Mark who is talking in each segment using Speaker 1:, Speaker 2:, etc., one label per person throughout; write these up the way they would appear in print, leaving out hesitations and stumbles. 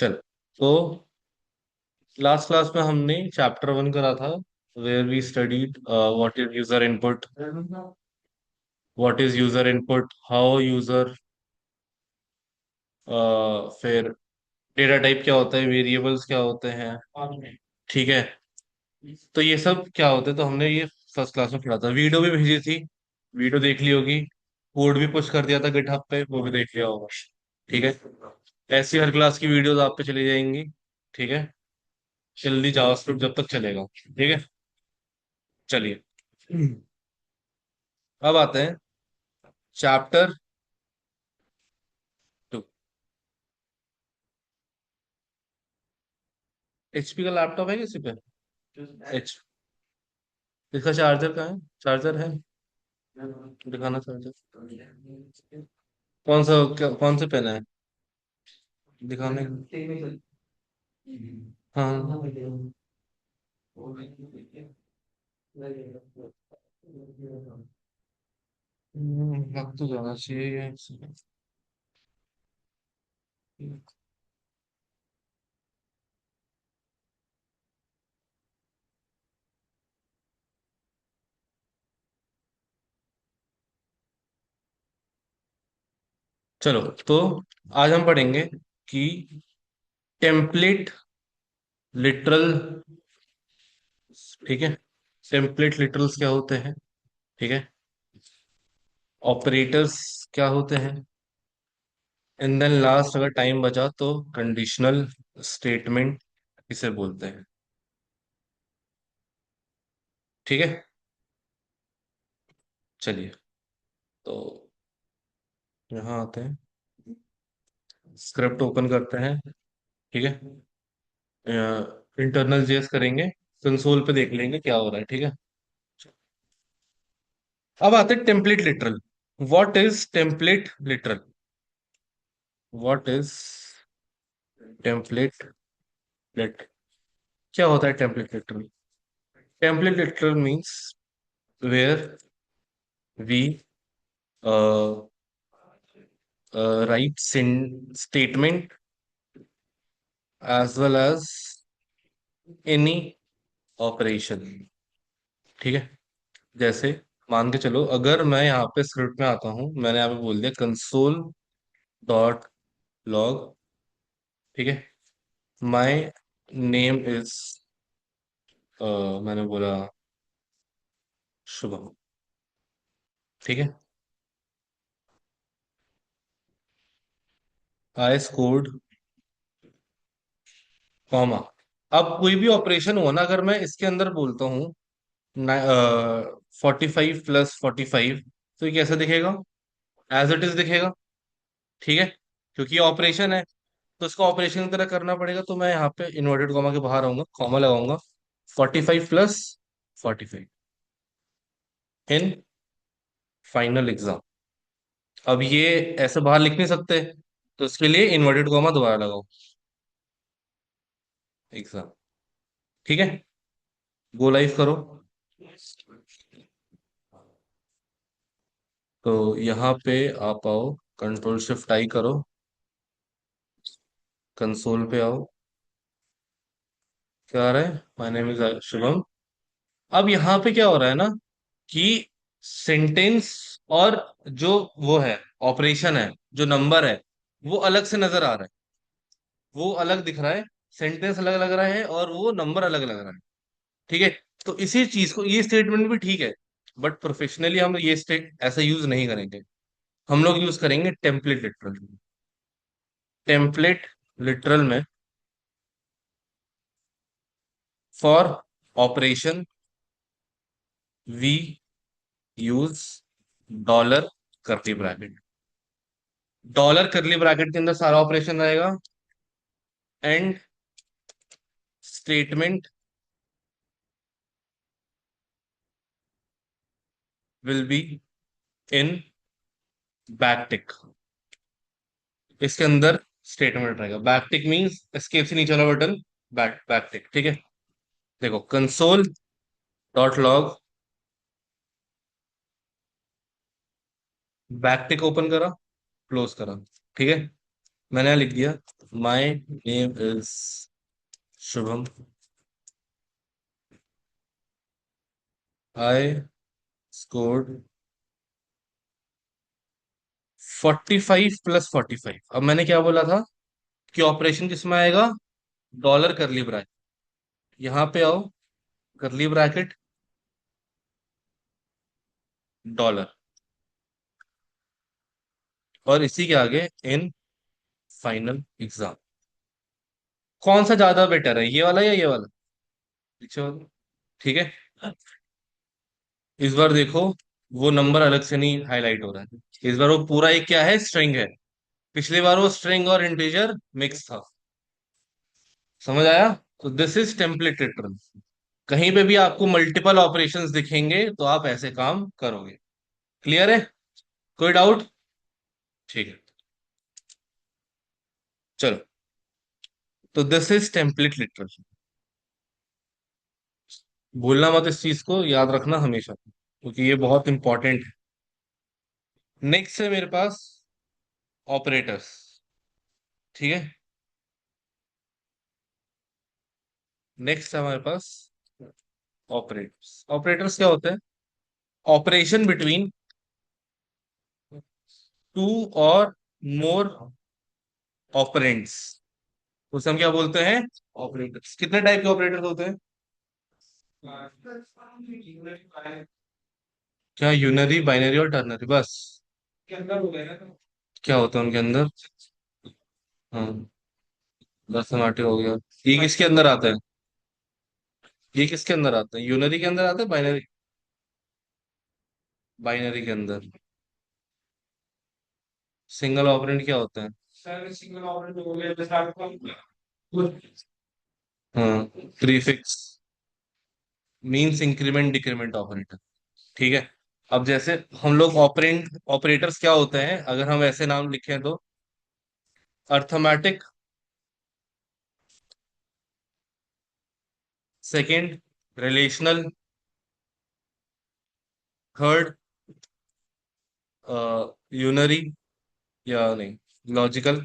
Speaker 1: चल, तो last class में हमने चैप्टर 1 करा था, where we studied what is user input, how user, फिर डेटा टाइप क्या होता है, वेरिएबल्स क्या होते हैं। ठीक है, तो ये सब क्या होता है, तो हमने ये फर्स्ट क्लास में पढ़ा था। वीडियो भी भेजी थी, वीडियो देख ली होगी। कोड भी पुश कर दिया था गिटहब पे, वो भी देख लिया होगा। ठीक है, ऐसी हर क्लास की वीडियोस आप पे चली जाएंगी। ठीक है, जल्दी जावास्क्रिप्ट जब तक चलेगा। ठीक है, चलिए। अब आते हैं चैप्टर 2। एचपी का लैपटॉप है किसी पे? एच इसका चार्जर कहाँ है? चार्जर है? दिखाना चार्जर। कौन से पेन है? दिखाने। हाँ, लग तो जाना चाहिए ये। चलो, तो आज हम पढ़ेंगे कि टेम्पलेट लिटरल। ठीक है, टेम्पलेट लिटरल्स क्या होते हैं। ठीक है, ऑपरेटर्स क्या होते हैं। एंड देन लास्ट, अगर टाइम बचा तो कंडीशनल स्टेटमेंट किसे बोलते हैं। ठीक है, चलिए, तो यहाँ आते हैं, स्क्रिप्ट ओपन करते हैं। ठीक है, इंटरनल जेएस करेंगे, कंसोल पे देख लेंगे क्या हो रहा है। ठीक है, अब आते हैं template literal. What is template literal? What is template lit क्या होता है template literal? Template literal means where we write statement as well as any operation. ठीक है, जैसे मान के चलो, अगर मैं यहाँ पे स्क्रिप्ट में आता हूँ, मैंने यहाँ पे बोल दिया कंसोल डॉट लॉग। ठीक है, माई नेम इज, मैंने बोला शुभम। ठीक है, आई स्कोर्ड कॉमा। अब कोई भी ऑपरेशन हो ना, अगर मैं इसके अंदर बोलता हूँ 45 + 45, तो ये कैसे दिखेगा? एज इट इज दिखेगा। ठीक है, क्योंकि ये ऑपरेशन है, तो इसको ऑपरेशन की तरह करना पड़ेगा। तो मैं यहाँ पे इन्वर्टेड कॉमा के बाहर आऊंगा, कॉमा लगाऊंगा, 45 + 45 इन फाइनल एग्जाम। अब ये ऐसे बाहर लिख नहीं सकते, तो इसके लिए इन्वर्टेड कॉमा दोबारा लगाओ, एग्जाम। ठीक है, गो लाइव करो। तो यहाँ पे आप आओ, कंट्रोल शिफ्ट आई करो, कंसोल पे आओ। क्या आ रहा है? My name is Shubham. अब यहाँ पे क्या हो रहा है ना, कि सेंटेंस और जो वो है, ऑपरेशन है, जो नंबर है, वो अलग से नजर आ रहा है, वो अलग दिख रहा है। सेंटेंस अलग लग रहा है और वो नंबर अलग लग रहा है। ठीक है, तो इसी चीज को, ये स्टेटमेंट भी ठीक है, बट प्रोफेशनली हम ये स्टेट ऐसा यूज नहीं करेंगे। हम लोग यूज करेंगे टेम्पलेट लिटरल। टेम्पलेट लिटरल में for operation we use dollar curly bracket. Dollar curly bracket के अंदर सारा ऑपरेशन रहेगा, and statement will be in backtick. इसके अंदर स्टेटमेंट रहेगा। बैकटिक मींस एस्केप से नीचे वाला बटन, बैकटिक। ठीक है, देखो, console dot log, backtick open करा, क्लोज करा। ठीक है, मैंने यहाँ लिख दिया my name is Shubham, I scored 45 + 45। अब मैंने क्या बोला था कि ऑपरेशन किसमें आएगा? Dollar curly bracket. यहां पे आओ, करली ब्रैकेट, डॉलर, और इसी के आगे इन फाइनल एग्जाम। कौन सा ज्यादा बेटर है, ये वाला या ये वाला? पीछे वाला। ठीक है। इस बार देखो, वो नंबर अलग से नहीं हाईलाइट हो रहा है, इस बार वो पूरा एक क्या है, स्ट्रिंग है। पिछली बार वो स्ट्रिंग और इंटीजर मिक्स था। समझ आया? तो दिस इज टेम्पलेट रिटर्न। कहीं पे भी आपको मल्टीपल ऑपरेशंस दिखेंगे तो आप ऐसे काम करोगे। क्लियर है? कोई डाउट? ठीक है, चलो। तो दिस इज टेम्पलेट लिटरल। भूलना मत, इस चीज को याद रखना हमेशा, क्योंकि ये बहुत इंपॉर्टेंट है। नेक्स्ट है मेरे पास ऑपरेटर्स। ठीक है। नेक्स्ट है हमारे पास ऑपरेटर्स। ऑपरेटर्स क्या होते हैं? ऑपरेशन बिटवीन टू और मोर ऑपरेंड्स, उसे हम क्या बोलते हैं? ऑपरेटर्स। कितने टाइप के ऑपरेटर्स होते हैं? क्या यूनरी, बाइनरी और टर्नरी, बस? क्या होता है उनके अंदर? हाँ, दस टमाटर हो गया। ये किसके अंदर आता है? ये किसके अंदर आता है? यूनरी के अंदर आता है, बाइनरी? बाइनरी के अंदर। सिंगल ऑपरेंड क्या होता है? हाँ, prefix means increment decrement operator. ठीक है। अब जैसे हम लोग ऑपरेंड ऑपरेटर्स क्या होते हैं, अगर हम ऐसे नाम लिखें तो arithmetic, second relational, third unary, या नहीं, लॉजिकल।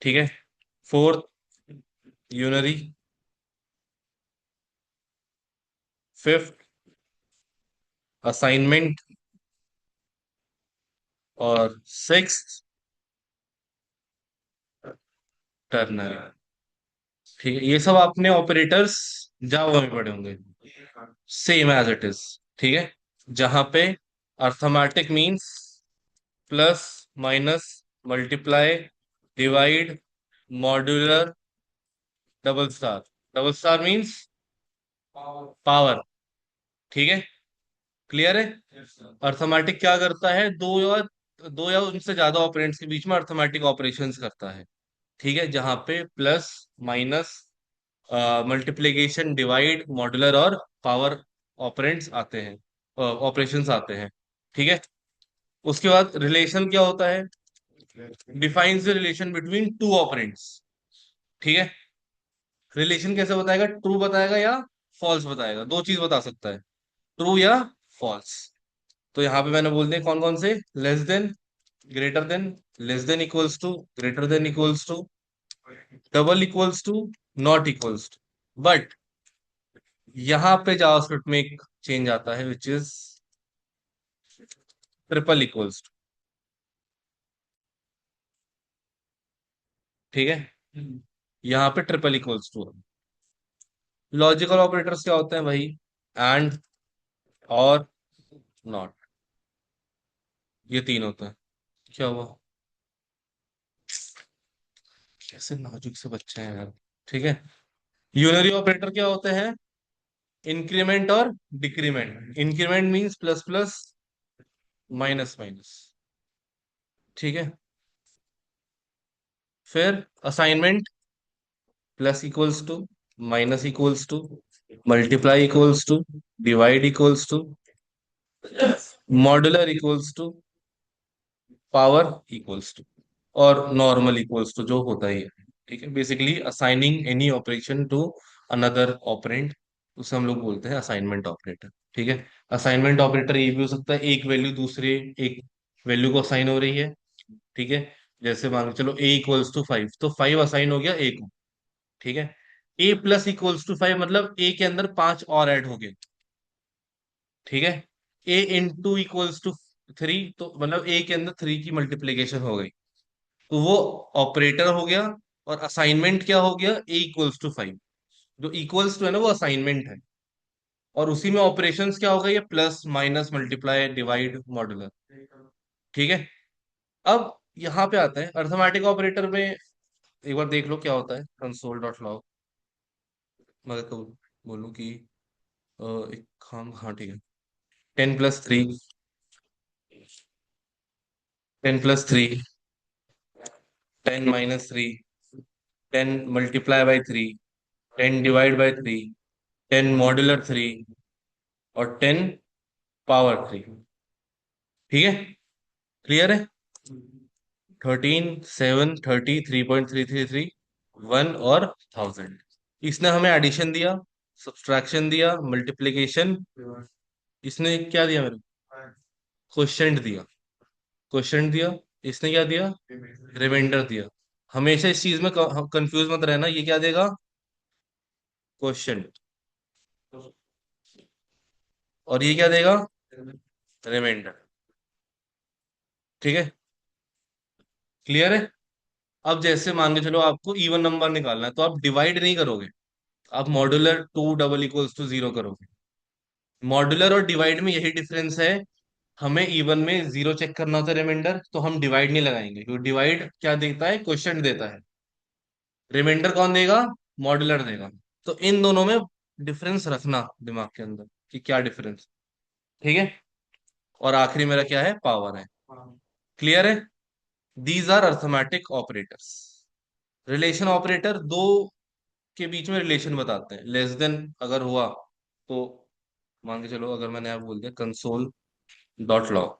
Speaker 1: ठीक है। फोर्थ यूनरी, फिफ्थ असाइनमेंट, और सिक्स्थ टर्नरी। ठीक है, ये सब आपने ऑपरेटर्स जावा में पढ़े होंगे, सेम एज इट इज। ठीक है। जहां पे arithmetic means plus, minus, multiply, divide, modular, double star. Double star means power. ठीक है। क्लियर है? अर्थमेटिक क्या करता है? दो या उनसे ज्यादा ऑपरेंड्स के बीच में अर्थमेटिक ऑपरेशंस करता है। ठीक है, जहां पे plus, minus, multiplication, divide, modular और पावर ऑपरेंड्स आते हैं, ऑपरेशंस आते हैं। ठीक है। उसके बाद रिलेशन क्या होता है? Defines the relation between two operands. ठीक है। रिलेशन कैसे बताएगा? ट्रू बताएगा या फॉल्स बताएगा? दो चीज बता सकता है, ट्रू या फॉल्स। तो यहाँ पे मैंने बोल दिया कौन कौन से: less than, greater than, less than equals to, greater than equals to, double equals to, not equals to. But यहाँ पे जावास्क्रिप्ट में एक चेंज आता है, which is triple equals to. ठीक है। यहाँ पे triple equals to. Logical operators क्या होते हैं भाई? एंड, और, नॉट, ये तीन होते हैं। क्या हुआ? कैसे नाजुक से बच्चे हैं यार। ठीक है। यूनरी ऑपरेटर क्या होते हैं? इंक्रीमेंट और decrement. Increment means plus plus, minus minus. ठीक है। फिर assignment, plus equals to, minus equals to, multiply equals to, divide equals to, modular equals to, power equals to, और नॉर्मल इक्वल्स टू, जो होता ही है। ठीक है। Basically assigning any operation to another operand, उसे हम लोग बोलते हैं असाइनमेंट ऑपरेटर। ठीक है। असाइनमेंट ऑपरेटर ये भी हो सकता है एक वैल्यू दूसरे एक वैल्यू को असाइन हो रही है। ठीक है। जैसे मान के चलो ए इक्वल्स टू 5, तो 5 असाइन हो गया ए को। ठीक है। ए प्लस इक्वल्स टू 5 मतलब ए के अंदर 5 और ऐड हो गए। ठीक है। ए इंटू इक्वल्स टू 3, तो मतलब ए के अंदर 3 की मल्टीप्लीकेशन हो गई, तो वो ऑपरेटर हो गया। और असाइनमेंट क्या हो गया, ए इक्वल्स टू 5। जो इक्वल्स टू है ना वो असाइनमेंट है। और उसी में ऑपरेशंस क्या होगा, ये plus minus multiply divide modular. ठीक है। अब यहाँ पे आता है अर्थमेटिक ऑपरेटर में। एक बार देख लो क्या होता है कंसोल डॉट लॉग। मैं तो बोलूँ कि एक हम, हाँ ठीक है। 10 + 3, 10 + 3, 10 - 3, 10 × 3, 10 ÷ 3, 10 मॉड्यूलर 3, और 10 पावर 3। ठीक है। क्लियर है। 13, 7, 30, 3.333, 1 और 1000। इसने हमें एडिशन दिया, सब्सट्रैक्शन दिया, मल्टीप्लीकेशन। इसने क्या दिया मेरे को, क्वोशिएंट दिया। क्वोशिएंट दिया। इसने क्या दिया, रिमाइंडर दिया। हमेशा इस चीज में कंफ्यूज मत रहना, ये क्या देगा, क्वोशिएंट। और ये क्या देगा, रिमाइंडर। ठीक है। क्लियर है। अब जैसे मान के चलो आपको इवन नंबर निकालना है, तो आप डिवाइड नहीं करोगे, आप मॉड्यूलर 2 = 0 करोगे। मॉड्यूलर और डिवाइड में यही डिफरेंस है। हमें इवन में 0 चेक करना होता है रिमाइंडर, तो हम डिवाइड नहीं लगाएंगे, क्योंकि डिवाइड क्या देता है, क्वोशिएंट देता है। रिमाइंडर कौन देगा, मॉड्यूलर देगा। तो इन दोनों में डिफरेंस रखना दिमाग के अंदर कि क्या डिफरेंस। ठीक है। और आखिरी मेरा क्या है, पावर है। क्लियर है। These are arithmetic operators. Relation operator दो के बीच में रिलेशन बताते हैं। लेस देन अगर हुआ तो मान के चलो, अगर मैंने आप बोल दिया कंसोल डॉट लॉग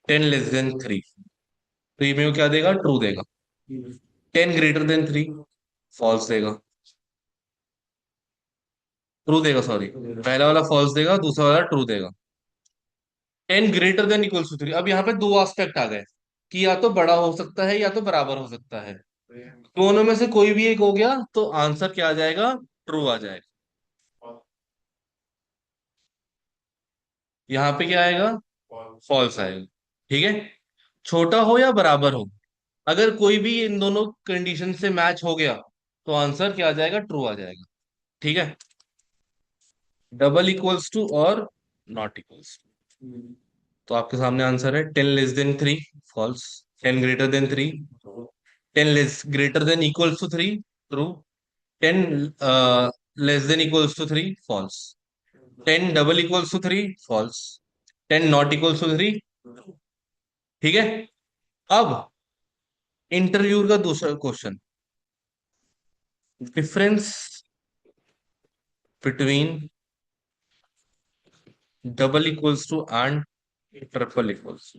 Speaker 1: 10 < 3, तो ये मेरे को क्या देगा, ट्रू देगा। 10 < 3, फॉल्स देगा। ट्रू देगा, सॉरी, पहला वाला फॉल्स देगा, दूसरा वाला ट्रू देगा। 10 < 3 अब यहाँ पे दो एस्पेक्ट आ गए कि या तो बड़ा हो सकता है या तो बराबर हो सकता है। दोनों में से कोई भी एक हो गया तो आंसर क्या आ जाएगा, ट्रू आ जाएगा। यहाँ पे क्या आएगा, फॉल्स आएगा। ठीक है। छोटा हो या बराबर हो, अगर कोई भी इन दोनों कंडीशन से मैच हो गया तो आंसर क्या आ जाएगा, ट्रू आ जाएगा। ठीक है। डबल इक्वल्स टू और नॉट इक्वल्स टू, तो आपके सामने आंसर है 10 < 3, फॉल्स। 10 < 3, 10 <> ट्रू। 10 < 3 फॉल्स। 10 < 3 फॉल्स। 10 < 3 ठीक है। अब इंटरव्यू का दूसरा question, difference between double equals to and triple equals.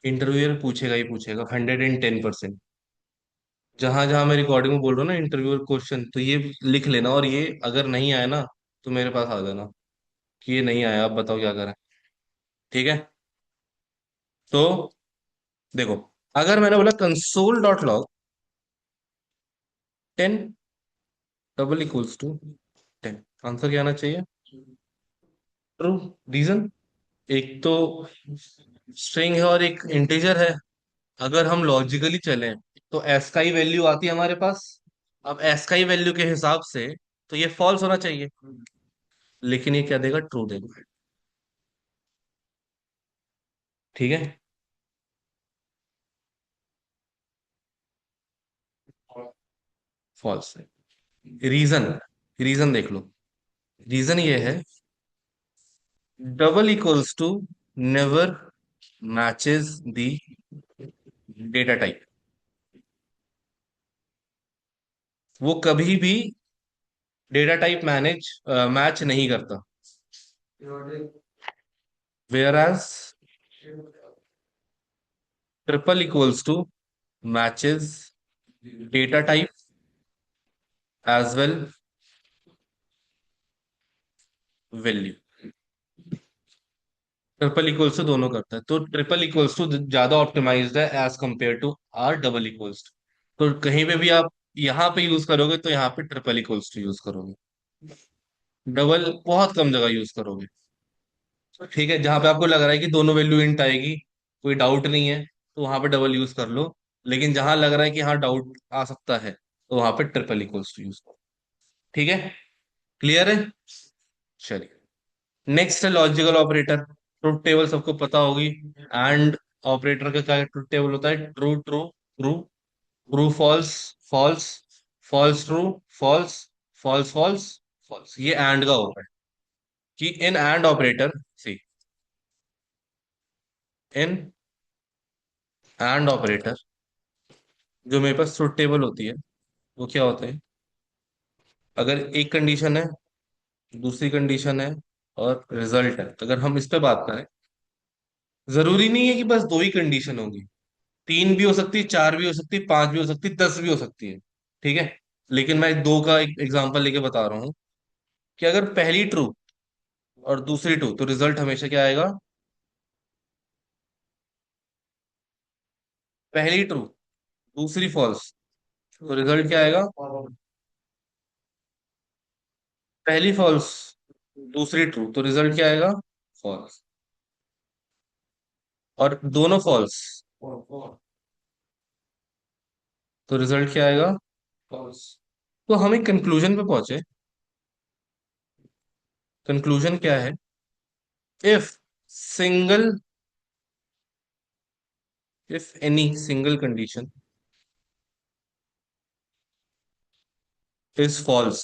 Speaker 1: Interviewer पूछेगा ही पूछेगा, 110%। जहां जहां मैं रिकॉर्डिंग में बोल रहा हूँ ना इंटरव्यूअर क्वेश्चन, तो ये लिख लेना। और ये अगर नहीं आया ना तो मेरे पास आ जाना कि ये नहीं आया, आप बताओ क्या करें। ठीक है। तो देखो, अगर मैंने बोला कंसोल डॉट लॉग 10 < 2 आंसर क्या आना चाहिए, ट्रू। रीजन, एक तो स्ट्रिंग है और एक इंटीजर है। अगर हम लॉजिकली चलें तो एस का ही वैल्यू आती है हमारे पास। अब एस का ही वैल्यू के हिसाब से तो ये फॉल्स होना चाहिए, लेकिन ये क्या देगा, ट्रू देगा। ठीक है। फॉल्स है। रीजन, रीजन देख लो। रीजन ये है, double equals to never matches the data type. वो कभी भी डेटा टाइप मैच नहीं करता। Whereas triple equals to matches data type as well value. Triple equals to दोनों करता है, तो ट्रिपल इक्वल्स टू ज्यादा ऑप्टिमाइज्ड है as compare to our double equals. तो कहीं पे भी आप यहाँ पे यूज करोगे तो यहाँ पे ट्रिपल इक्वल्स टू यूज करोगे, डबल बहुत कम जगह यूज करोगे। ठीक है, जहां पे आपको लग रहा है कि दोनों वैल्यू इंट आएगी, कोई डाउट नहीं है, तो वहां पे डबल यूज कर लो। लेकिन जहां लग रहा है कि हाँ डाउट आ सकता है, तो वहां पे ट्रिपल इक्वल्स टू यूज करो। ठीक है, क्लियर है? चलिए, नेक्स्ट है लॉजिकल ऑपरेटर। ट्रुथ टेबल सबको पता होगी। एंड ऑपरेटर का क्या ट्रुथ टेबल होता है? True true true, true false false, false true false, false false false. ये एंड का होता है कि in and operator, see, in and operator जो मेरे पास ट्रुथ टेबल होती है, वो क्या होते हैं? अगर एक कंडीशन है, दूसरी कंडीशन है, और रिजल्ट है, अगर हम इस पे बात करें, जरूरी नहीं है कि बस दो ही कंडीशन होगी। तीन भी हो सकती है, चार भी हो सकती है, पांच भी हो सकती है, 10 भी हो सकती है। ठीक है, लेकिन मैं दो का एक एग्जांपल लेके बता रहा हूँ कि अगर पहली ट्रू और दूसरी ट्रू, तो रिजल्ट हमेशा क्या आएगा? पहली ट्रू, दूसरी फॉल्स, तो रिजल्ट क्या आएगा? पहली फॉल्स, दूसरी ट्रू, तो रिजल्ट क्या आएगा? फॉल्स। और दोनों फॉल्स, तो रिजल्ट क्या आएगा? फॉल्स। तो हम एक कंक्लूजन पे पहुंचे। कंक्लूजन क्या है? If single, if any single condition is false,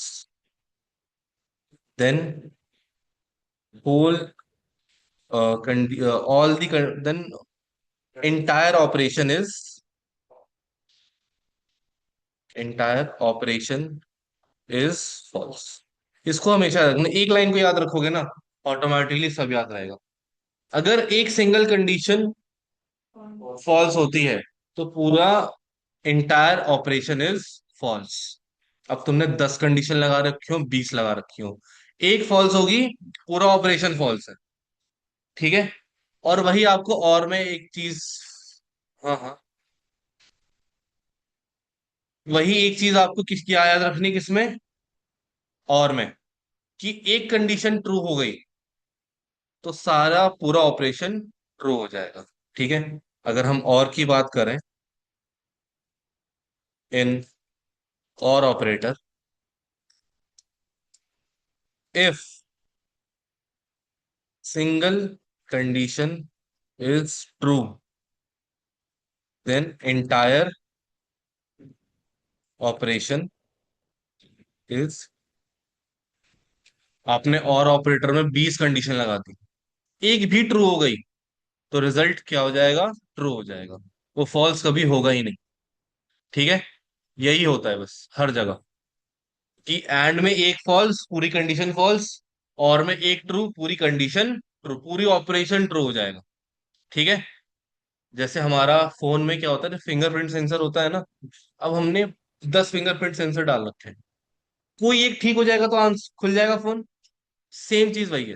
Speaker 1: then whole all the then entire operation is, entire operation is false। इसको हमेशा रखना, एक लाइन को याद रखोगे ना, ऑटोमेटिकली सब याद रहेगा। अगर एक सिंगल कंडीशन फॉल्स होती है, तो पूरा इंटायर ऑपरेशन इज फॉल्स। अब तुमने 10 कंडीशन लगा रखी हो, 20 लगा रखी हो, एक फॉल्स होगी, पूरा ऑपरेशन फॉल्स है। ठीक है, और वही आपको और में एक चीज, हाँ हाँ, वही एक चीज आपको किसकी याद रखनी, किसमें? और में, कि एक कंडीशन ट्रू हो गई तो सारा पूरा ऑपरेशन ट्रू हो जाएगा। ठीक है, अगर हम और की बात करें, in or operator, if single condition is true, then entire operation is, आपने और ऑपरेटर में 20 कंडीशन लगा दी, एक भी ट्रू हो गई, तो रिजल्ट क्या हो जाएगा? ट्रू हो जाएगा। वो फॉल्स कभी होगा ही नहीं। ठीक है, यही होता है बस हर जगह, कि एंड में एक फॉल्स पूरी कंडीशन फॉल्स, और में एक ट्रू पूरी कंडीशन ट्रू, पूरी ऑपरेशन ट्रू हो जाएगा। ठीक है, जैसे हमारा फोन में क्या होता है, फिंगरप्रिंट सेंसर होता है ना, अब हमने 10 फिंगरप्रिंट सेंसर डाल रखे हैं, कोई एक ठीक हो जाएगा तो आंसर खुल जाएगा फोन। सेम चीज वही है।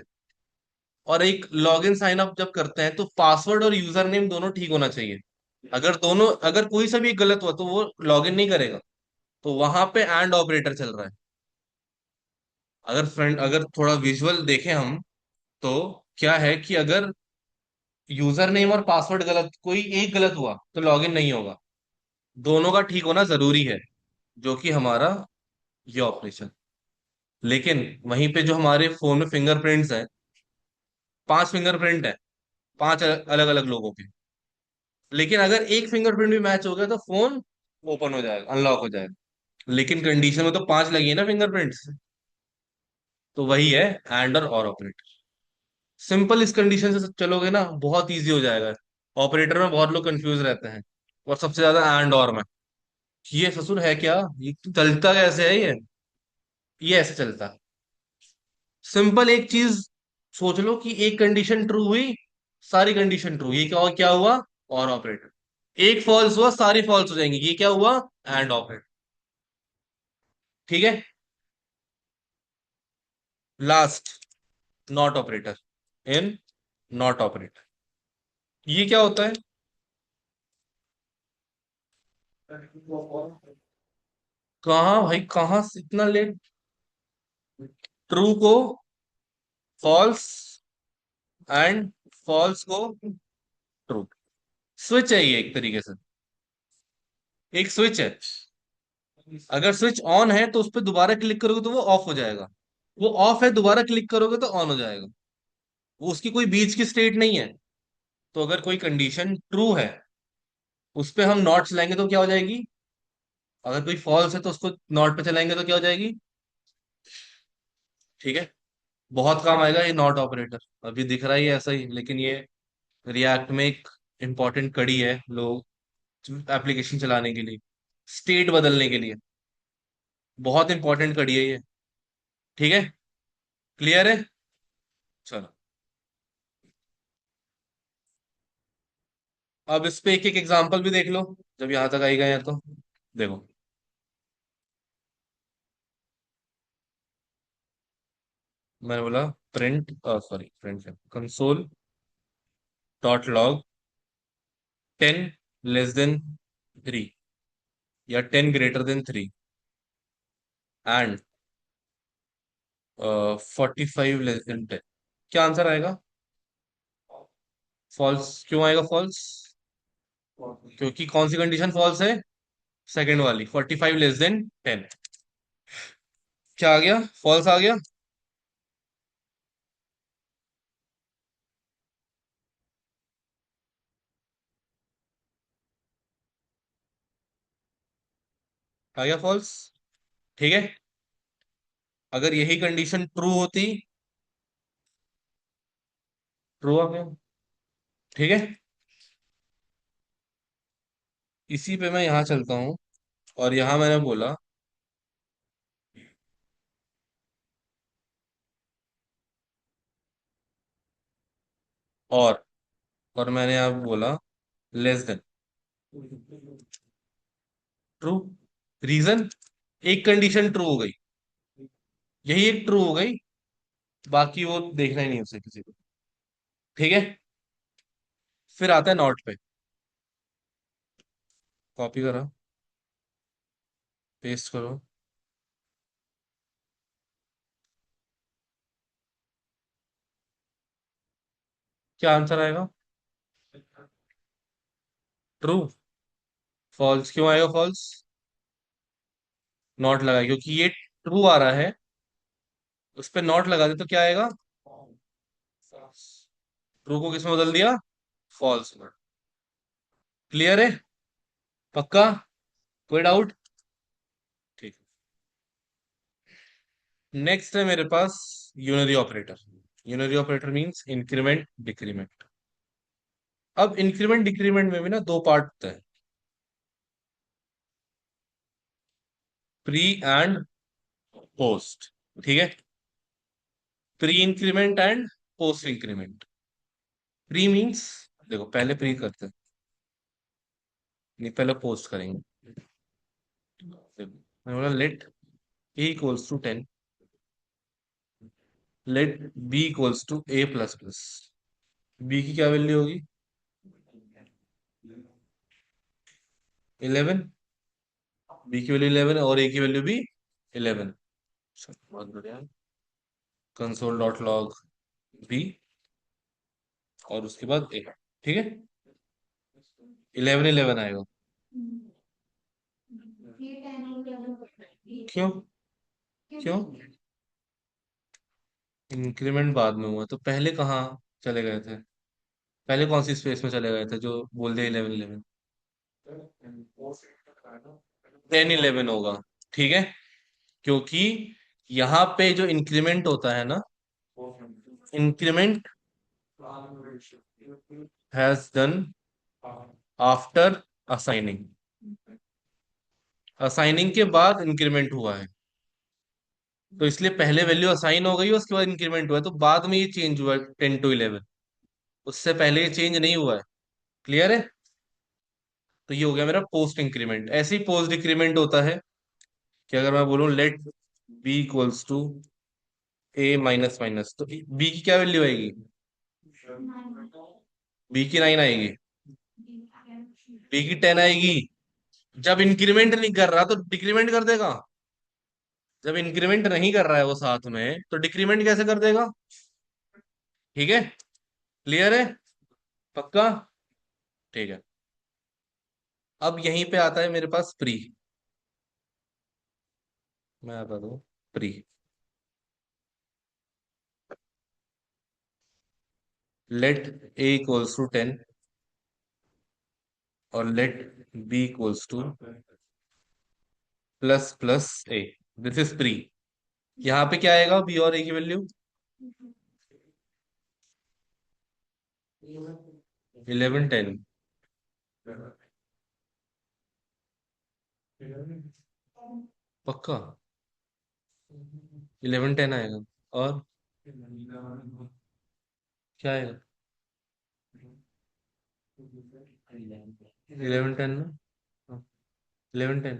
Speaker 1: और एक लॉगिन साइन अप जब करते हैं, तो पासवर्ड और यूजर नेम दोनों ठीक होना चाहिए। अगर दोनों, अगर कोई सा भी गलत हुआ तो वो लॉगिन नहीं करेगा। तो वहां पे एंड ऑपरेटर चल रहा है। अगर फ्रेंड, अगर थोड़ा विजुअल देखें हम, तो क्या है कि अगर यूजर नेम और पासवर्ड गलत, कोई एक गलत हुआ तो लॉगिन नहीं होगा। दोनों का ठीक होना जरूरी है, जो कि हमारा ये ऑपरेशन। लेकिन वहीं पे जो हमारे फोन में फिंगरप्रिंट्स हैं, 5 फिंगरप्रिंट है, पांच अलग अलग लोगों के, लेकिन अगर एक फिंगरप्रिंट भी मैच हो गया तो फोन ओपन हो जाएगा, अनलॉक हो जाएगा। लेकिन कंडीशन में तो 5 लगी है ना फिंगरप्रिंट्स। तो वही है एंड और ऑपरेटर। सिंपल इस कंडीशन से चलोगे ना, बहुत इजी हो जाएगा। ऑपरेटर में बहुत लोग कंफ्यूज रहते हैं, और सबसे ज्यादा एंड और में, ये ससुर है क्या, ये तो चलता कैसे है ये ऐसे चलता है। सिंपल एक चीज सोच लो कि एक कंडीशन ट्रू हुई, सारी कंडीशन ट्रू, ये क्या क्या हुआ? और ऑपरेटर। एक फॉल्स हुआ, सारी फॉल्स हो जाएंगी, ये क्या हुआ? And operator. ठीक है, last, not operator. In not operator. ये क्या होता है? कहाँ भाई, कहाँ से इतना लेट? ट्रू को फॉल्स एंड फॉल्स को ट्रू। स्विच है ये एक तरीके से, एक स्विच है। अगर स्विच ऑन है तो उस पर दोबारा क्लिक करोगे तो वो ऑफ हो जाएगा। वो ऑफ है, दोबारा क्लिक करोगे तो ऑन हो जाएगा। वो उसकी कोई बीच की स्टेट नहीं है। तो अगर कोई कंडीशन ट्रू है, उस पे हम नॉट चलाएंगे तो क्या हो जाएगी? अगर कोई फॉल्स है तो उसको नॉट पे चलाएंगे तो क्या हो जाएगी? ठीक है। बहुत काम आएगा ये नॉट ऑपरेटर। अभी दिख रहा ही है ऐसा ही, लेकिन ये रिएक्ट में एक इंपॉर्टेंट कड़ी है लोग एप्लीकेशन चलाने के लिए, स्टेट बदलने के लिए। बहुत इंपॉर्टेंट कड़ी है ये। ठीक है। क्लियर है? चलो, अब इस पे एक एक एग्जांपल भी देख लो, जब यहां तक आई गए हैं तो। देखो, मैंने बोला print, sorry print, console dot log 10 less than 3 या 10 greater than 3 and 45 less than 10। क्या आंसर आएगा? फॉल्स। क्यों आएगा फॉल्स? क्योंकि कौन सी कंडीशन फॉल्स है? सेकंड वाली, 45 लेस देन 10। क्या आ गया? फॉल्स आ गया। आ गया फॉल्स। ठीक है। अगर यही कंडीशन ट्रू होती, ट्रू आ गया। ठीक है। इसी पे मैं यहाँ चलता हूँ, और यहाँ मैंने बोला और और मैंने यहाँ बोला लेस देन। ट्रू। रीजन, एक कंडीशन ट्रू हो गई, यही एक ट्रू हो गई, बाकी वो देखना ही नहीं उसे किसी को। ठीक है। फिर आता है नॉट पे। कॉपी करो, पेस्ट करो। क्या आंसर आएगा? ट्रू। फॉल्स क्यों आएगा फॉल्स? नॉट लगा क्योंकि ये ट्रू आ रहा है, उस पर नॉट लगा दे तो क्या आएगा? ट्रू को किस में बदल दिया? फॉल्स में। क्लियर है? पक्का? कोई डाउट? ठीक। नेक्स्ट है मेरे पास unary operator. Unary operator means increment decrement. अब इंक्रीमेंट डिक्रीमेंट में भी ना दो पार्ट होते हैं, प्री एंड पोस्ट। ठीक है। Pre increment and post increment. Pre means, देखो पहले प्री करते हैं, नहीं पहले पोस्ट करेंगे। देखो, मैंने बोला let A equals to 10, let B equals to A plus plus. B की क्या वैल्यू होगी? 11। बी की वैल्यू 11 और ए की वैल्यू भी 11। बहुत बढ़िया। कंसोल डॉट लॉग बी और उसके बाद ए। ठीक है। 11 11 आएगा। क्यों? क्यों? इंक्रीमेंट बाद में हुआ तो पहले कहाँ चले गए थे? पहले कौन सी स्पेस में चले गए थे जो बोल दे 11 11? 10 11 होगा। ठीक है। क्योंकि यहाँ पे जो इंक्रीमेंट होता है ना, increment has done after assigning. Assigning के बाद इंक्रीमेंट हुआ है, तो इसलिए पहले वैल्यू असाइन हो गई है, उसके बाद इंक्रीमेंट हुआ है, तो बाद में ये चेंज हुआ है 10 to 11। उससे पहले ये चेंज नहीं हुआ है। क्लियर है? तो ये हो गया मेरा पोस्ट इंक्रीमेंट। ऐसे ही पोस्ट डिक्रीमेंट होता है कि अगर मैं बोलूं let B equals to A minus minus, तो बी की क्या वैल्यू आएगी? बी की 9 आएगी, बी की 10 आएगी। जब इंक्रीमेंट नहीं कर रहा तो डिक्रीमेंट कर देगा। जब इंक्रीमेंट नहीं कर रहा है वो साथ में, तो डिक्रीमेंट कैसे कर देगा? ठीक है, क्लियर है, पक्का? ठीक है। अब यहीं पे आता है मेरे पास प्री। मैं आता हूँ pre. Let A equals to 10 और let B equals to plus plus A. This is pre. यहाँ पे क्या आएगा बी और ए की वैल्यू? 11 10। पक्का 11 10 आएगा। और क्या आएगा? 11 10 ना? 11 10।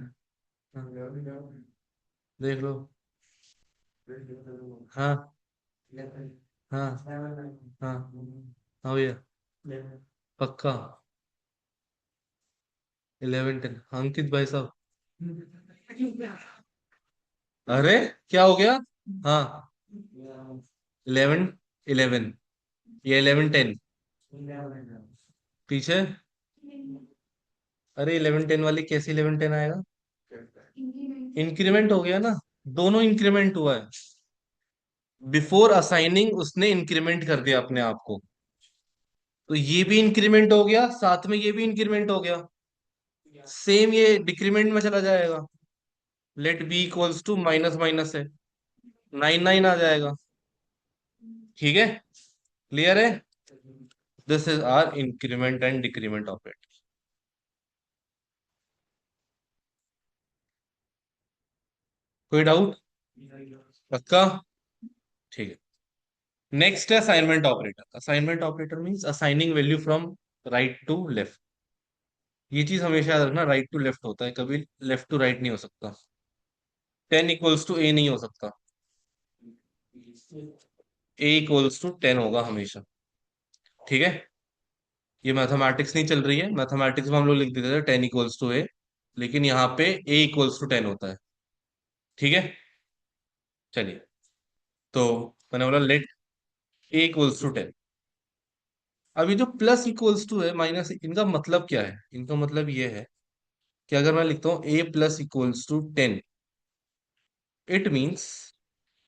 Speaker 1: देख लो। हाँ हाँ हाँ हाँ भैया। पक्का 11 10। अंकित भाई साहब। अरे क्या हो गया? हाँ 11 11 या 11 10 पीछे। अरे 11 10 वाली कैसे 11 10 आएगा? इंक्रीमेंट हो गया ना, दोनों इंक्रीमेंट हुआ है। बिफोर असाइनिंग उसने इंक्रीमेंट कर दिया अपने आप को, तो ये भी इंक्रीमेंट हो गया, साथ में ये भी इंक्रीमेंट हो गया। सेम ये डिक्रीमेंट में चला जाएगा। Let B equals to minus minus है, 9 9 आ जाएगा। ठीक है, क्लियर है? This is our increment and decrement of it. कोई डाउट? पक्का? ठीक है। नेक्स्ट है assignment operator. Assignment operator means assigning value from right to left. ये चीज हमेशा याद रखना, राइट टू लेफ्ट होता है, कभी लेफ्ट टू राइट नहीं हो सकता। 10 इक्वल्स टू ए नहीं हो सकता। A इक्वल्स टू 10 होगा हमेशा। ठीक है, ये मैथमेटिक्स नहीं चल रही है, मैथमेटिक्स में हम लोग लिख देते थे 10 इक्वल्स टू ए, लेकिन यहाँ पे A इक्वल्स टू 10 होता है। ठीक है, चलिए। तो मैंने बोला लेट A इक्वल्स टू 10। अभी जो प्लस इक्वल्स टू है माइनस, इनका मतलब क्या है? इनका मतलब ये है कि अगर मैं लिखता हूँ A+=10, इट मीन्स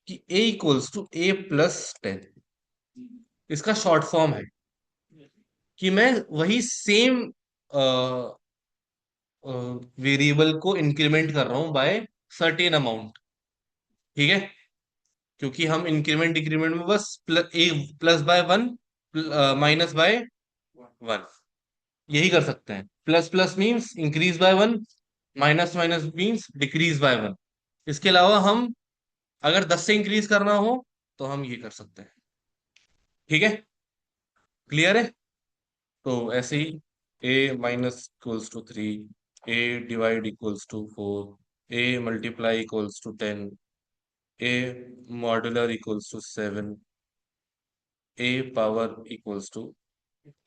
Speaker 1: कि A=A+10। इसका शॉर्ट फॉर्म है कि मैं वही सेम वेरिएबल को इंक्रीमेंट कर रहा हूं बाय सर्टेन अमाउंट। ठीक है, क्योंकि हम इंक्रीमेंट डिक्रीमेंट में बस प्लस बाय 1 माइनस बाय 1 यही कर सकते हैं। Plus plus means increase by 1, minus minus means decrease by 1। इसके अलावा हम अगर 10 से इंक्रीज करना हो तो हम ये कर सकते हैं। ठीक है, क्लियर है? तो ऐसे ही A- equals to 3, A divide equals to 4, A multiply equals to 10, A modular equals to 7, A power equals to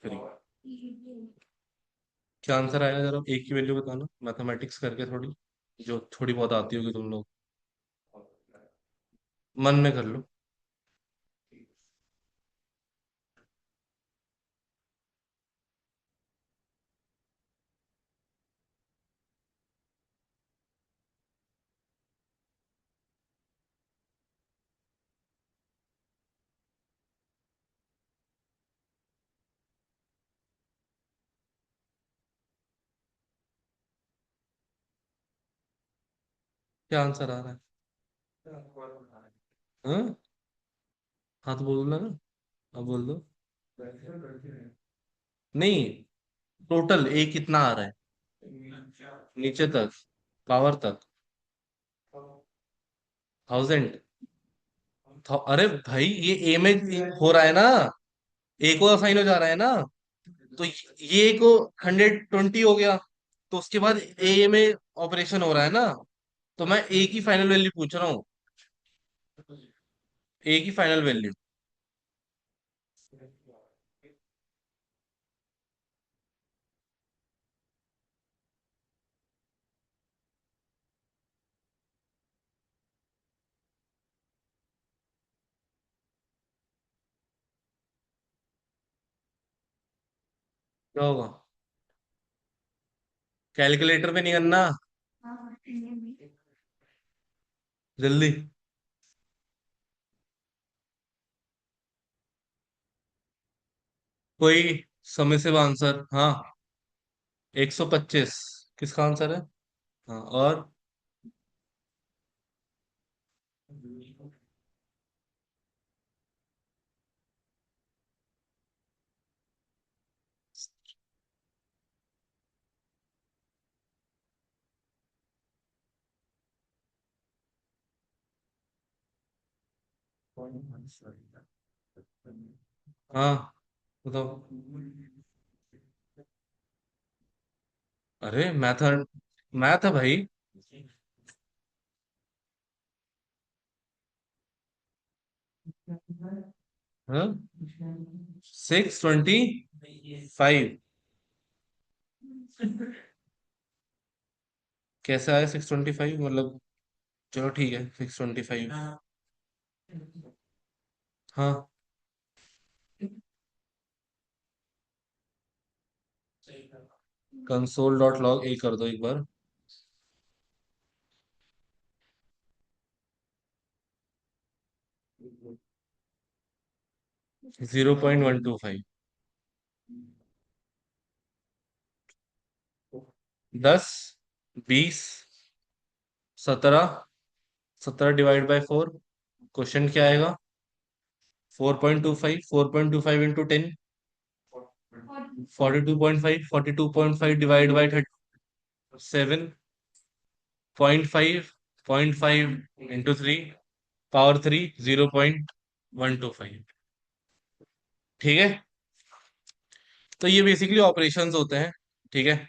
Speaker 1: 3। क्या आंसर आएगा जरा एक की वैल्यू बताना, मैथमेटिक्स करके थोड़ी, जो थोड़ी बहुत आती होगी तुम लोग। मन में कर लो। क्या आंसर आ रहा है? हाँ, हाँ तो बोल ना। अब बोल दो। नहीं, टोटल ए कितना आ रहा है नीचे तक, पावर तक? 1000। अरे भाई ये ए में हो रहा है ना, ए को असाइन हो जा रहा है ना, तो ये को 120 हो गया, तो उसके बाद ए में ऑपरेशन हो रहा है ना, तो मैं ए की फाइनल वैल्यू पूछ रहा हूँ। ए की फाइनल वैल्यू क्या होगा? कैलकुलेटर पे नहीं करना। जल्दी। कोई समय से आंसर, हाँ। 125 किसका आंसर है? हाँ, और? हाँ, बताओ। अरे मैथ, मैथ है भाई। हाँ, 625। कैसे आया 625 मतलब? चलो ठीक है, 625। हाँ, कंसोल डॉट लॉग ए कर दो एक बार। 0.125। 10, 20, 17। 17 डिवाइड बाय 4। क्वेश्चन क्या आएगा? 4.25, 4.25 into 10। 42.5, 42.5 divide by 7। 0.5, 0.5 into 3, power 3, 0.125। ठीक है। तो ये बेसिकली ऑपरेशंस होते हैं। ठीक है।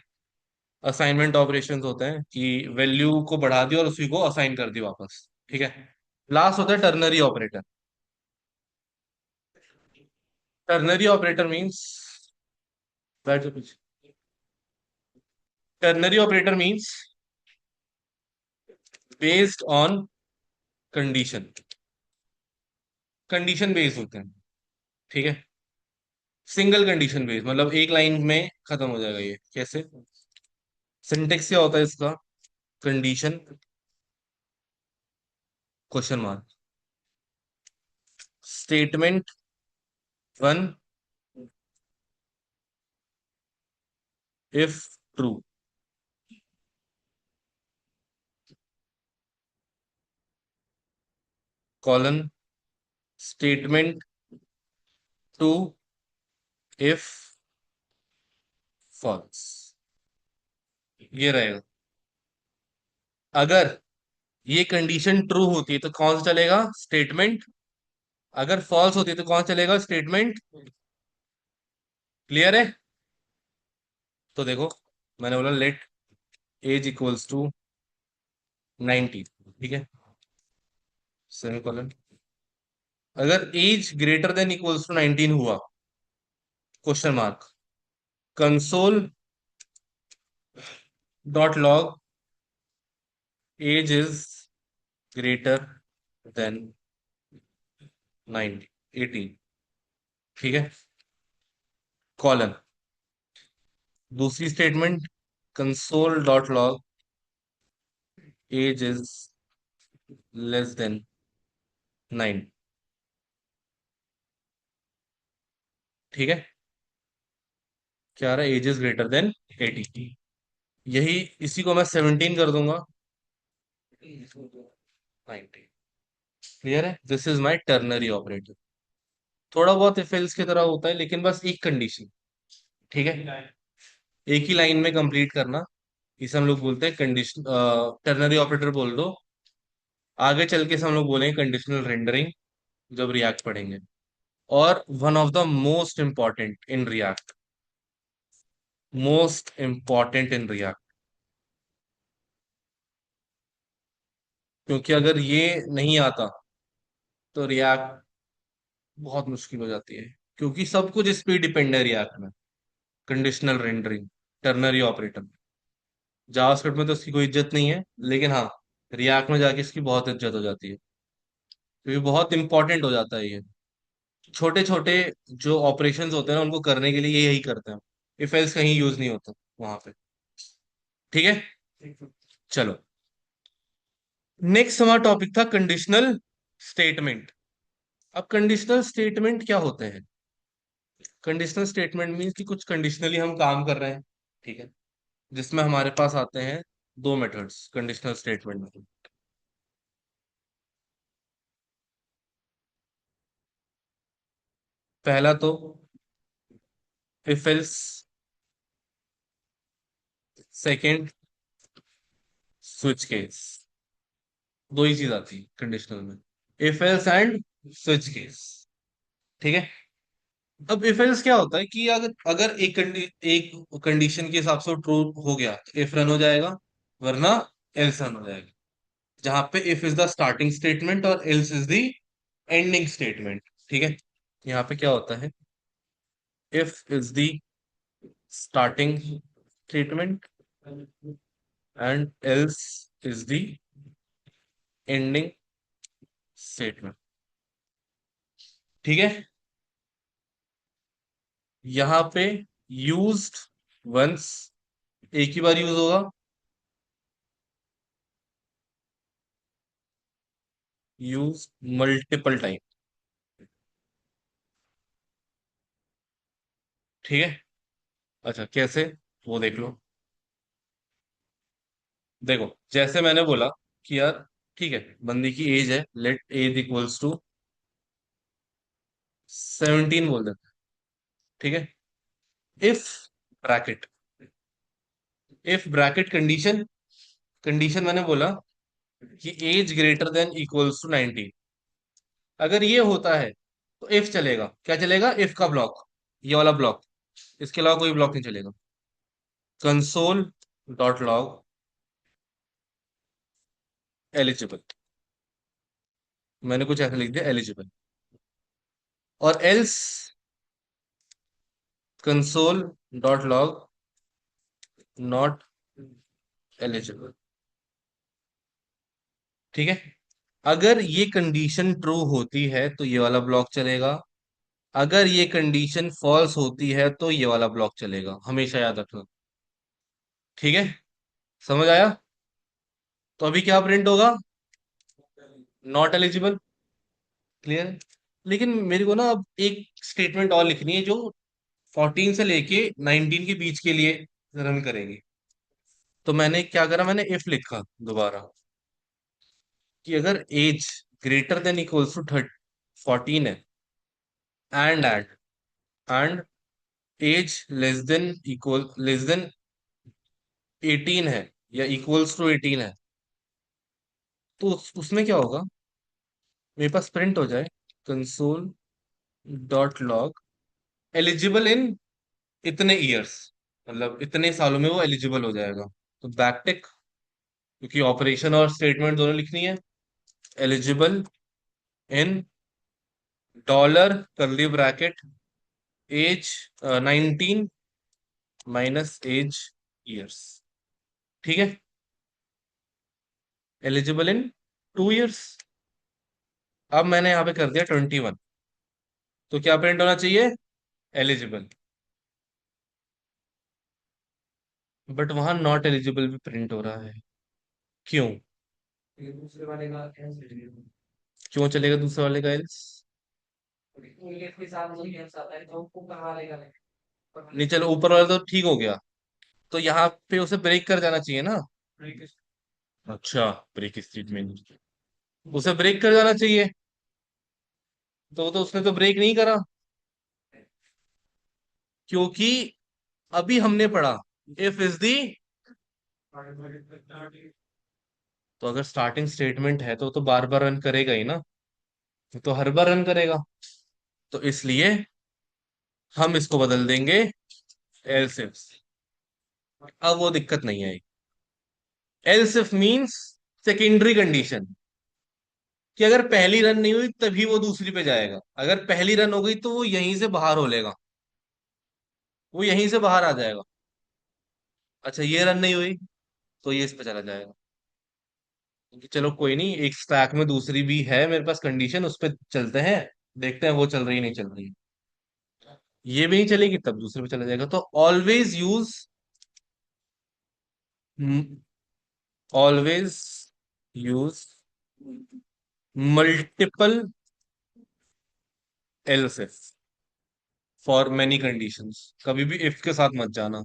Speaker 1: असाइनमेंट ऑपरेशंस होते हैं कि वैल्यू को बढ़ा दी और उसी को असाइन कर दी वापस। ठीक है। लास्ट होता है ternary operator. Ternary operator means, बैठ जाओ पीछे। Ternary operator means based on condition. Condition based होते हैं। ठीक है। सिंगल कंडीशन बेस्ड मतलब एक लाइन में खत्म हो जाएगा। ये कैसे? सिंटेक्स क्या होता है इसका? Condition, question mark, statement one, if true, colon, statement two, if false. ये रहेगा। अगर ये कंडीशन ट्रू होती है तो कौन सा चलेगा? स्टेटमेंट। अगर फॉल्स होती है तो कौन सा चलेगा? स्टेटमेंट। क्लियर है? तो देखो, मैंने बोला लेट एज इक्वल्स टू 90। ठीक है। सेमीकोलन। अगर age greater than equals to 19 हुआ, question mark, console dot log age is greater than 90, 18। ठीक है। कॉलन। दूसरी statement, console dot log age is less than 9। ठीक है। क्या आ रहा है? Age is greater than 80। यही, इसी को मैं 17 कर दूंगा। 90। क्लियर है? This is my ternary operator. थोड़ा बहुत इफ एल्स की तरह होता है लेकिन बस एक कंडीशन। ठीक है। एक ही लाइन में कंप्लीट करना, इसे हम लोग बोलते हैं कंडीशन। टर्नरी ऑपरेटर बोल दो। आगे चल के हम लोग बोलेंगे कंडीशनल रेंडरिंग जब रिएक्ट पढ़ेंगे। और one of the most important in React, most important in React, क्योंकि अगर ये नहीं आता तो रिएक्ट बहुत मुश्किल हो जाती है। क्योंकि सब कुछ इस पे डिपेंड है रिएक्ट में। Conditional rendering, ternary operator. JavaScript में तो इसकी कोई इज्जत नहीं है, लेकिन हाँ, रिएक्ट में जाके इसकी बहुत इज्जत हो जाती है। क्योंकि बहुत इंपॉर्टेंट हो जाता है ये। छोटे छोटे जो ऑपरेशंस होते हैं ना, उनको करने के लिए ये यही करते हैं। इफ एल्स कहीं यूज नहीं होता वहां पे। ठीक है, चलो। नेक्स्ट हमारा टॉपिक था कंडीशनल स्टेटमेंट। अब कंडीशनल स्टेटमेंट क्या होते हैं? कंडीशनल स्टेटमेंट मीन्स कि कुछ कंडीशनली हम काम कर रहे हैं, ठीक है, जिसमें हमारे पास आते हैं दो मेथड्स कंडीशनल स्टेटमेंट में। पहला तो if else, second switch case. दो ही चीज आती है कंडीशनल में, if else and switch case. ठीक है। अब इफ एल्स क्या होता है कि अगर अगर एक कंडीशन के हिसाब से ट्रू हो गया तो इफ रन हो जाएगा, वरना एल्स रन हो जाएगा। जहां पे if is the starting statement और else is the ending statement. ठीक है। यहाँ पे क्या होता है, if is the starting statement and else is the ending statement. ठीक है। यहाँ पे यूज्ड वंस, एक ही बार यूज होगा। Use multiple time. ठीक है। अच्छा कैसे, वो देख लो। देखो जैसे मैंने बोला कि यार ठीक है, बंदी की एज है, लेट एज इक्वल्स टू 17 बोल देते हैं। ठीक है। If bracket, if bracket condition, condition मैंने बोला कि age greater than equals to 19। अगर ये होता है तो इफ चलेगा, क्या चलेगा, इफ का ब्लॉक, ये वाला ब्लॉक, इसके अलावा कोई ब्लॉक नहीं चलेगा। कंसोल डॉट लॉग एलिजिबल, मैंने कुछ ऐसा लिख दिया एलिजिबल। और else console dot log not eligible. ठीक है। अगर ये कंडीशन ट्रू होती है तो ये वाला ब्लॉक चलेगा, अगर ये कंडीशन फॉल्स होती है तो ये वाला ब्लॉक चलेगा, हमेशा याद रखना। ठीक है, समझ आया? तो अभी क्या प्रिंट होगा, नॉट एलिजिबल। क्लियर। लेकिन मेरे को ना अब एक स्टेटमेंट और लिखनी है जो 14 से लेके 19 के बीच के लिए रन करेगी। तो मैंने क्या करा, मैंने इफ लिखा दोबारा कि अगर age greater than equals to 14 है, एंड एज लेस देन 18 है या इक्वल्स टू 18 है, तो उसमें क्या होगा, मेरे पास प्रिंट हो जाए कंसोल डॉट लॉग एलिजिबल इन इतने ईयर्स, मतलब इतने सालों में वो एलिजिबल हो जाएगा। तो बैकटिक, क्योंकि ऑपरेशन और स्टेटमेंट दोनों लिखनी है, eligible in dollar curly bracket age 19 minus age years. ठीक है। Eligible in 2 years. अब मैंने यहाँ पे कर दिया 21, तो क्या प्रिंट होना चाहिए, एलिजिबल। बट वहां नॉट एलिजिबल भी प्रिंट हो रहा है, क्यों?
Speaker 2: ये दूसरे वाले का कैंसिल।
Speaker 1: क्यों चलेगा दूसरे वाले का एल्स?
Speaker 2: इंग्लिश के साथ वही कैंसिल आता है तो ऊपर वाले का
Speaker 1: नहीं चलो, ऊपर वाला तो ठीक हो गया, तो यहाँ पे उसे ब्रेक कर जाना चाहिए ना।
Speaker 2: नहीं।
Speaker 1: अच्छा, ब्रेक स्टेटमेंट, उसे ब्रेक कर जाना चाहिए, तो उसने तो ब्रेक नहीं करा, क्योंकि अभी हमने पढ़ा इफ इज दी, तो अगर स्टार्टिंग स्टेटमेंट है तो वो तो बार बार रन करेगा ही ना, वो तो हर बार रन करेगा। तो इसलिए हम इसको बदल देंगे एल्स इफ। अब वो दिक्कत नहीं आएगी। Else if means secondary condition, कि अगर पहली रन नहीं हुई तभी वो दूसरी पे जाएगा, अगर पहली रन हो गई तो वो यहीं से बाहर हो लेगा, वो यहीं से बाहर आ जाएगा। अच्छा ये रन नहीं हुई तो ये इस पे चला जाएगा। कि चलो कोई नहीं, एक स्टैक में दूसरी भी है मेरे पास कंडीशन, उस पे चलते हैं, देखते हैं वो चल रही नहीं चल रही। ये भी नहीं चलेगी तब दूसरे पे चला जाएगा। तो always use, always use multiple else for many conditions. कभी भी इफ के साथ मत जाना,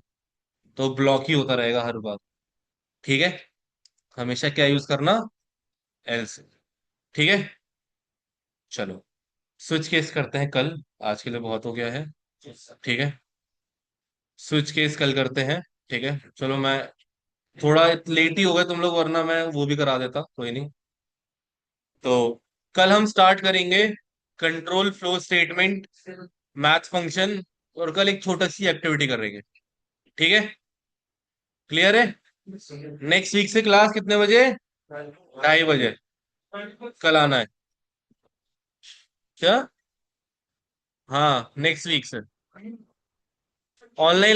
Speaker 1: तो ब्लॉक ही होता रहेगा हर बार। ठीक है, हमेशा क्या यूज करना, एल्स। ठीक है, चलो स्विच केस करते हैं कल, आज के लिए बहुत हो गया है। ठीक है, स्विच केस कल करते हैं। ठीक है चलो, मैं थोड़ा लेट ही हो गए तुम लोग, वरना मैं वो भी करा देता, कोई नहीं। तो कल हम स्टार्ट करेंगे control flow statement, math function, और कल एक छोटा सी एक्टिविटी करेंगे। ठीक है, क्लियर है? नेक्स्ट वीक से क्लास कितने बजे? 2:30 बजे कल आना है। क्या? हाँ नेक्स्ट वीक से ऑनलाइन